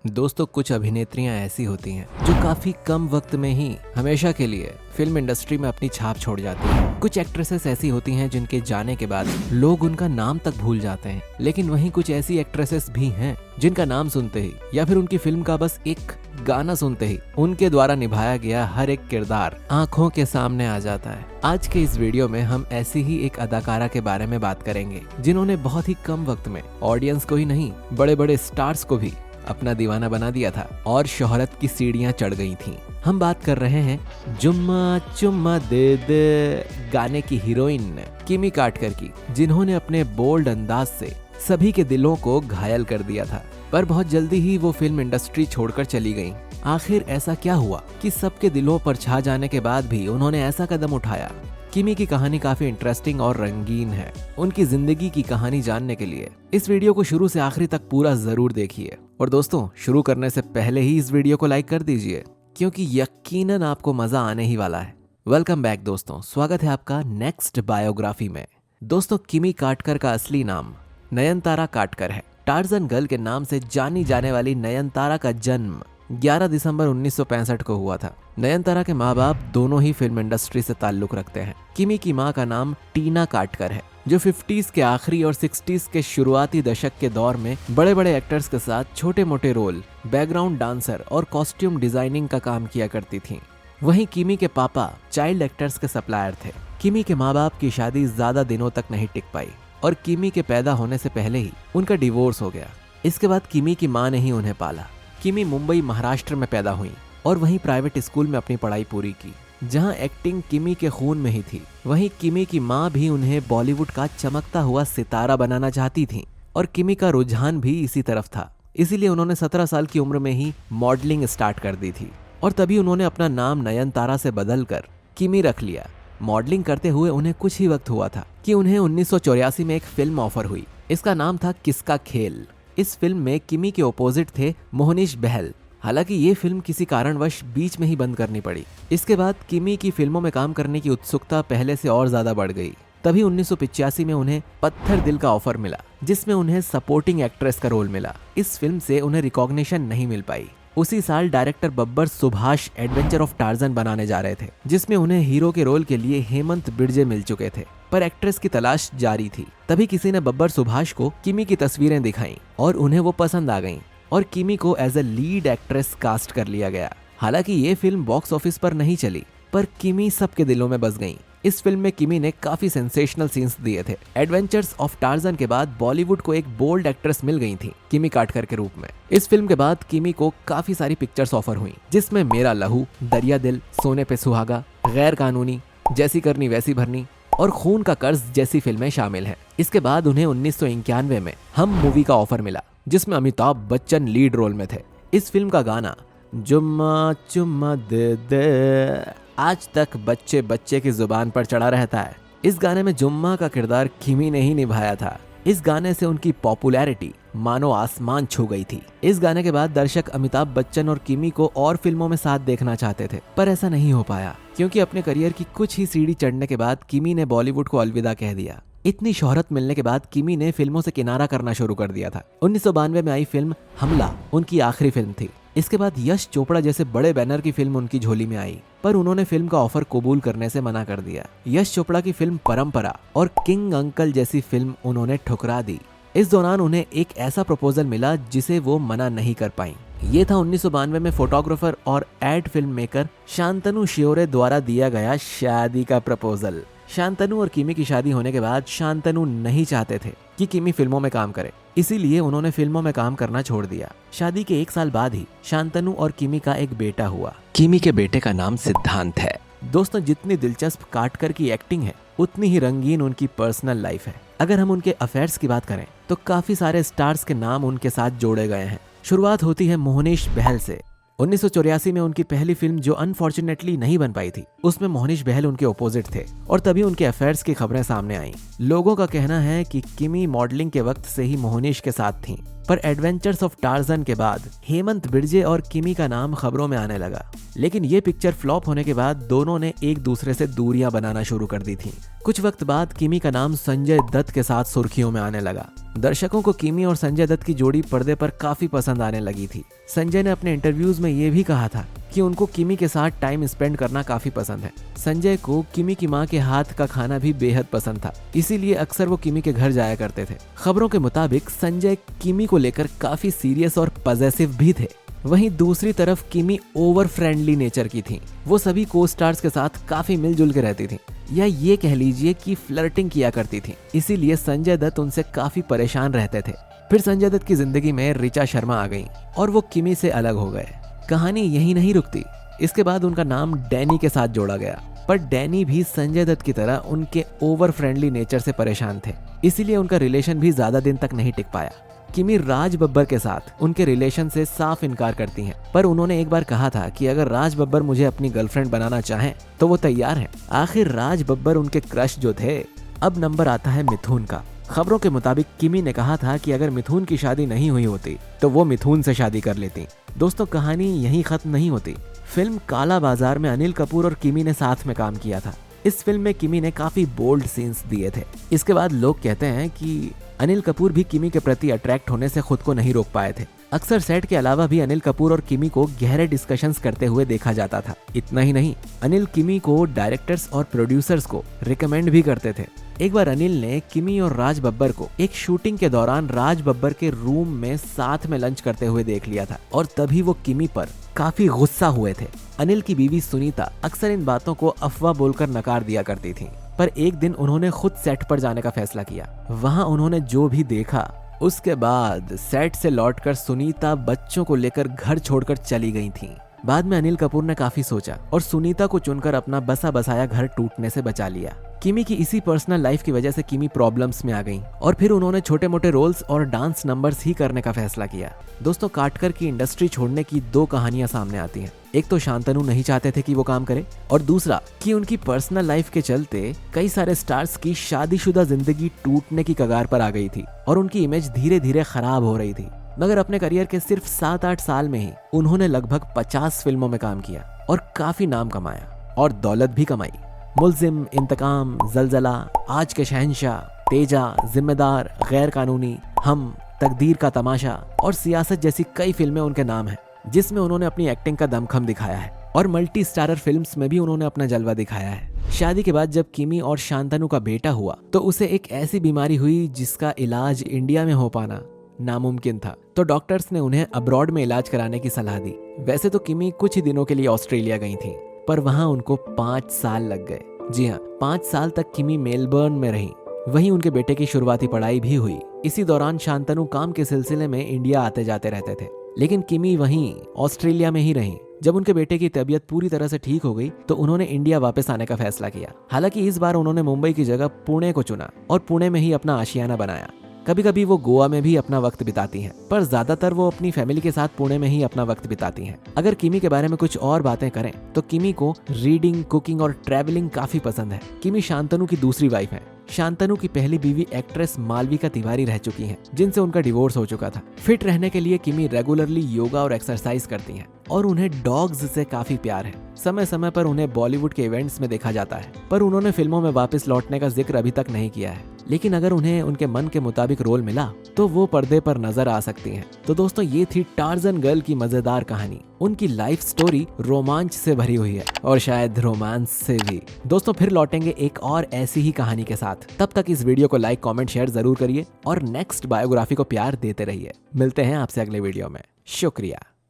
दोस्तों, कुछ अभिनेत्रियां ऐसी होती हैं जो काफी कम वक्त में ही हमेशा के लिए फिल्म इंडस्ट्री में अपनी छाप छोड़ जाती हैं। कुछ एक्ट्रेसेस ऐसी होती हैं जिनके जाने के बाद लोग उनका नाम तक भूल जाते हैं, लेकिन वहीं कुछ ऐसी एक्ट्रेसेस भी हैं जिनका नाम सुनते ही या फिर उनकी फिल्म का बस एक गाना सुनते ही उनके द्वारा निभाया गया हर एक किरदार आंखों के सामने आ जाता है। आज के इस वीडियो में हम ऐसी ही एक अदाकारा के बारे में बात करेंगे जिन्होंने बहुत ही कम वक्त में ऑडियंस को ही नहीं, बड़े बड़े स्टार्स को भी अपना दीवाना बना दिया था और शोहरत की सीढ़ियां चढ़ गई थीं। हम बात कर रहे हैं जुम्मा चुम्मा दे दे गाने की हीरोइन किमी कार्टर की, जिन्होंने अपने बोल्ड अंदाज से सभी के दिलों को घायल कर दिया था। पर बहुत जल्दी ही वो फिल्म इंडस्ट्री छोड़कर चली गईं। आखिर ऐसा क्या हुआ कि सबके दिलों पर छा जाने के बाद भी उन्होंने ऐसा कदम उठाया? किमी की कहानी काफी इंटरेस्टिंग और रंगीन है। उनकी जिंदगी की कहानी जानने के लिए इस वीडियो को शुरू से आखिरी तक पूरा जरूर देखिए। और दोस्तों, शुरू करने से पहले ही इस वीडियो को लाइक कर दीजिए, क्योंकि यकीनन आपको मजा आने ही वाला है। वेलकम बैक दोस्तों, स्वागत है आपका नेक्स्ट बायोग्राफी में। दोस्तों, किमी कार्टर का असली नाम नयनतारा कार्टर है। टार्जन गर्ल के नाम से जानी जाने वाली नयनतारा का जन्म 11 दिसंबर 1965 को हुआ था। नयनतारा के माँ बाप दोनों ही फिल्म इंडस्ट्री से ताल्लुक रखते हैं। किमी की माँ का नाम टीना कार्टर है, जो 50s के आखिरी और 60s के शुरुआती दशक के दौर में बड़े बड़े एक्टर्स के साथ छोटे मोटे रोल, बैकग्राउंड डांसर और कॉस्ट्यूम डिजाइनिंग का काम किया करती थीं। वहीं किमी के पापा चाइल्ड एक्टर्स के सप्लायर थे। किमी के माँ बाप की शादी ज्यादा दिनों तक नहीं टिक पाई और किमी के पैदा होने से पहले ही उनका डिवोर्स हो गया। इसके बाद किमी की माँ ने ही उन्हें पाला। किमी मुंबई महाराष्ट्र में पैदा हुई और वहीं प्राइवेट स्कूल में अपनी पढ़ाई पूरी की, जहां एक्टिंग किमी के खून में ही थी। वहीं किमी की मां भी उन्हें बॉलीवुड का चमकता हुआ सितारा बनाना चाहती थी और किमी का रुझान भी इसी तरफ था। इसीलिए उन्होंने 17 साल की उम्र में ही मॉडलिंग स्टार्ट कर दी थी और तभी उन्होंने अपना नाम नयनतारा से बदलकर किमी रख लिया। मॉडलिंग करते हुए उन्हें कुछ ही वक्त हुआ था कि उन्हें 1984 में एक फिल्म ऑफर हुई। इसका नाम था किसका खेल। इस फिल्म में किमी के ओपोजिट थे मोहनीश बहल। हालांकि ये फिल्म किसी कारणवश बीच में ही बंद करनी पड़ी। इसके बाद किमी की फिल्मों में काम करने की उत्सुकता पहले से और ज्यादा बढ़ गई। तभी 1985 में उन्हें पत्थर दिल का ऑफर मिला, जिसमें उन्हें सपोर्टिंग एक्ट्रेस का रोल मिला। इस फिल्म से उन्हें रिकॉग्निशन नहीं मिल पाई। उसी साल director Babbar Subhash adventure of torsion बनाने जा रहे थे, जिसमें उन्हें हीरो के रोल के लिए हेमंत बिरजे मिल चुके थे, पर एक्ट्रेस की तलाश जारी थी। तभी किसी ने बब्बर सुभाष को किमी की तस्वीरें दिखाई और उन्हें वो पसंद आ गईं और किमी को as a lead actress cast कर लिया गया। हालांकि ये फिल्म बॉक्स ऑफिस पर नहीं चली, पर किमी सबके दिलों में बस गईं। इस फिल्म में किमी ने काफी सेंसेशनल सीन्स दिए थे। एडवेंचर्स ऑफ टार्जन के बाद बॉलीवुड को एक बोल्ड एक्ट्रेस मिल गई थी किमी कार्टर के रूप में। इस फिल्म के बाद किमी को काफी सारी पिक्चर्स ऑफर हुई, जिसमें मेरा लहू, दरिया दिल, सोने पे सुहागा, गैर कानूनी, जैसी करनी वैसी भरनी और खून का कर्ज जैसी फिल्में शामिल हैं। इसके बाद उन्हें 1991 में हम मूवी का ऑफर मिला, जिसमें अमिताभ बच्चन लीड रोल में थे। इस फिल्म का गाना जुम्मा चुम्मा दे दे आज तक बच्चे बच्चे की जुबान पर चढ़ा रहता है। इस गाने में जुम्मा का किरदार किमी ने ही निभाया था। इस गाने से उनकी पॉपुलैरिटी मानो आसमान छू गई थी। इस गाने के बाद दर्शक अमिताभ बच्चन और किमी को और फिल्मों में साथ देखना चाहते थे, पर ऐसा नहीं हो पाया, क्योंकि अपने करियर की कुछ ही सीढ़ी चढ़ने के बाद किमी ने बॉलीवुड को अलविदा कह दिया। इतनी शोहरत मिलने के बाद किमी ने फिल्मों से किनारा करना शुरू कर दिया था। 1992 में आई फिल्म हमला उनकी आखिरी फिल्म थी। इसके बाद यश चोपड़ा जैसे बड़े बैनर की फिल्म उनकी झोली में आई, पर उन्होंने फिल्म का ऑफर कबूल करने से मना कर दिया। यश चोपड़ा की फिल्म परंपरा और किंग अंकल जैसी फिल्म उन्होंने ठुकरा दी। इस दौरान उन्हें एक ऐसा प्रपोजल मिला जिसे वो मना नहीं कर पाई। ये था 1992 में फोटोग्राफर और एड फिल्म मेकर शांतनु शियोरे द्वारा दिया गया शादी का प्रपोजल। शांतनु और किमी की शादी होने के बाद शांतनु नहीं चाहते थे कि किमी फिल्मों में काम करे, इसीलिए उन्होंने फिल्मों में काम करना छोड़ दिया। शादी के 1 साल बाद ही शांतनु और किमी का एक बेटा हुआ। किमी के बेटे का नाम सिद्धांत है। दोस्तों, जितनी दिलचस्प कार्टर की एक्टिंग है, उतनी ही रंगीन उनकी पर्सनल लाइफ है। अगर हम उनके अफेयर्स की बात करें तो काफी सारे स्टार्स के नाम उनके साथ जोड़े गए हैं। शुरुआत होती है मोहनीश बहल से। 1984 में उनकी पहली फिल्म जो अनफॉर्चुनेटली नहीं बन पाई थी, उसमें मोहनीश बहल उनके ओपोजिट थे और तभी उनके अफेयर्स की खबरें सामने आईं। लोगों का कहना है कि किमी मॉडलिंग के वक्त से ही मोहनीश के साथ थीं। पर एडवेंचर्स ऑफ टार्जन के बाद हेमंत बिरजे और किमी का नाम खबरों में आने लगा। लेकिन ये पिक्चर फ्लॉप होने के बाद दोनों ने एक दूसरे से दूरियां बनाना शुरू कर दी थी। कुछ वक्त बाद किमी का नाम संजय दत्त के साथ सुर्खियों में आने लगा। दर्शकों को किमी और संजय दत्त की जोड़ी पर्दे पर काफी पसंद आने लगी थी। संजय ने अपने इंटरव्यूज में ये भी कहा था कि उनको किमी के साथ टाइम स्पेंड करना काफी पसंद है। संजय को किमी की मां के हाथ का खाना भी बेहद पसंद था, इसीलिए अक्सर वो किमी के घर जाया करते थे। खबरों के मुताबिक संजय किमी को लेकर काफी सीरियस और पॉजेसिव भी थे। वहीं दूसरी तरफ किमी ओवर फ्रेंडली नेचर की थी। वो सभी को स्टार्स के साथ काफी मिलजुल के रहती थी, या ये कह लीजिए कि फ्लर्टिंग किया करती थी। इसीलिए संजय दत्त उनसे काफी परेशान रहते थे। फिर संजय दत्त की जिंदगी में ऋचा शर्मा आ गई और वो किमी से अलग हो गए। कहानी यही नहीं रुकती। इसके बाद उनका नाम डैनी के साथ जोड़ा गया, पर डैनी भी संजय दत्त की तरह उनके ओवर फ्रेंडली नेचर से परेशान थे, इसीलिए उनका रिलेशन भी ज्यादा दिन तक नहीं टिक पाया। किमी राज बब्बर के साथ उनके रिलेशन से साफ इनकार करती हैं, पर उन्होंने एक बार कहा था कि अगर राज बब्बर मुझे अपनी गर्लफ्रेंड बनाना चाहें तो वो तैयार हैं। आखिर राज बब्बर उनके क्रश जो थे। अब नंबर आता है मिथुन का। खबरों के मुताबिक किमी ने कहा था कि अगर मिथुन की शादी नहीं हुई होती तो वो मिथुन से शादी कर लेती। दोस्तों, कहानी यहीं खत्म नहीं होती। फिल्म काला बाजार में अनिल कपूर और किमी ने साथ में काम किया था। इस फिल्म में किमी ने काफी बोल्ड सीन्स दिए थे। इसके बाद लोग कहते हैं कि अनिल कपूर भी किमी के प्रति अट्रैक्ट होने से खुद को नहीं रोक पाए थे। अक्सर सेट के अलावा भी अनिल कपूर और किमी को गहरे डिस्कशंस करते हुए देखा जाता था। इतना ही नहीं, अनिल किमी को डायरेक्टर्स और प्रोड्यूसर्स को रिकमेंड भी करते थे। एक बार अनिल ने किमी और राज बब्बर को एक शूटिंग के दौरान राज बब्बर के रूम में साथ में लंच करते हुए देख लिया था और तभी वो किमी पर काफी गुस्सा हुए थे। अनिल की बीवी सुनीता अक्सर इन बातों को अफवाह बोलकर नकार दिया करती थी, पर एक दिन उन्होंने खुद सेट पर जाने का फैसला किया। वहां उन्होंने जो भी देखा, उसके बाद सेट से लौटकर सुनीता बच्चों को लेकर घर छोड़कर चली गई थी। बाद में अनिल कपूर ने काफी सोचा और सुनीता को चुनकर अपना बसा बसाया घर टूटने से बचा लिया। किमी की इसी पर्सनल लाइफ की वजह से किमी प्रॉब्लम्स में आ गई और फिर उन्होंने छोटे मोटे रोल्स और डांस नंबर्स ही करने का फैसला किया। दोस्तों, काटकर की इंडस्ट्री छोड़ने की दो कहानियां सामने आती हैं। एक तो शांतनु नहीं चाहते थे कि वो काम करे, और दूसरा कि उनकी पर्सनल लाइफ के चलते कई सारे स्टार्स की शादीशुदा जिंदगी टूटने की कगार पर आ गई थी और उनकी इमेज धीरे धीरे खराब हो रही थी। मगर अपने करियर के सिर्फ 7-8 साल में ही उन्होंने लगभग 50 फिल्मों में काम किया और काफी नाम कमाया और दौलत भी कमाई। मुल्जिम, इंतकाम, जलजला, आज के शहंशाह, तेजा, जिम्मेदार, गैर कानूनी, हम, तकदीर का तमाशा और सियासत जैसी कई फिल्में उनके नाम हैं, जिसमें उन्होंने अपनी एक्टिंग का दमखम दिखाया है और मल्टी स्टारर फिल्म्स में भी उन्होंने अपना जलवा दिखाया है। शादी के बाद जब किमी और शांतनु का बेटा हुआ तो उसे एक ऐसी बीमारी हुई जिसका इलाज इंडिया में हो पाना नामुमकिन था, तो डॉक्टर्स ने उन्हें अब्रॉड में इलाज कराने की सलाह दी। वैसे तो किमी कुछ ही दिनों के लिए ऑस्ट्रेलिया गई थी, पर वहां उनको 5 साल लग गए। जी हाँ, 5 साल तक किमी मेलबर्न में रही। वहीं उनके बेटे की शुरुआती पढ़ाई भी हुई। इसी दौरान शांतनु काम के सिलसिले में इंडिया आते जाते रहते थे, लेकिन किमी वहीं ऑस्ट्रेलिया में ही रही। जब उनके बेटे की तबीयत पूरी तरह से ठीक हो गई तो उन्होंने इंडिया वापस आने का फैसला किया। हालांकि इस बार उन्होंने मुंबई की जगह पुणे को चुना और पुणे में ही अपना आशियाना बनाया। कभी कभी वो गोवा में भी अपना वक्त बिताती हैं, पर ज्यादातर वो अपनी फैमिली के साथ पुणे में ही अपना वक्त बिताती हैं। अगर किमी के बारे में कुछ और बातें करें तो किमी को रीडिंग, कुकिंग और ट्रैवलिंग काफी पसंद है। किमी शांतनु की दूसरी वाइफ है। शांतनु की पहली बीवी एक्ट्रेस मालविका तिवारी रह चुकी हैं, जिनसे उनका डिवोर्स हो चुका था। फिट रहने के लिए किमी रेगुलरली योगा और एक्सरसाइज करती हैं और उन्हें डॉग्स से काफी प्यार है। समय समय पर उन्हें बॉलीवुड के इवेंट्स में देखा जाता है, पर उन्होंने फिल्मों में वापस लौटने का जिक्र अभी तक नहीं किया है। लेकिन अगर उन्हें उनके मन के मुताबिक रोल मिला तो वो पर्दे पर नजर आ सकती हैं। तो दोस्तों, ये थी टार्जन गर्ल की मजेदार कहानी। उनकी लाइफ स्टोरी रोमांच से भरी हुई है और शायद रोमांस से भी। दोस्तों, फिर लौटेंगे एक और ऐसी ही कहानी के साथ। तब तक इस वीडियो को लाइक, कमेंट, शेयर जरूर करिए और नेक्स्ट बायोग्राफी को प्यार देते रहिए। मिलते हैं आपसे अगले वीडियो में। शुक्रिया।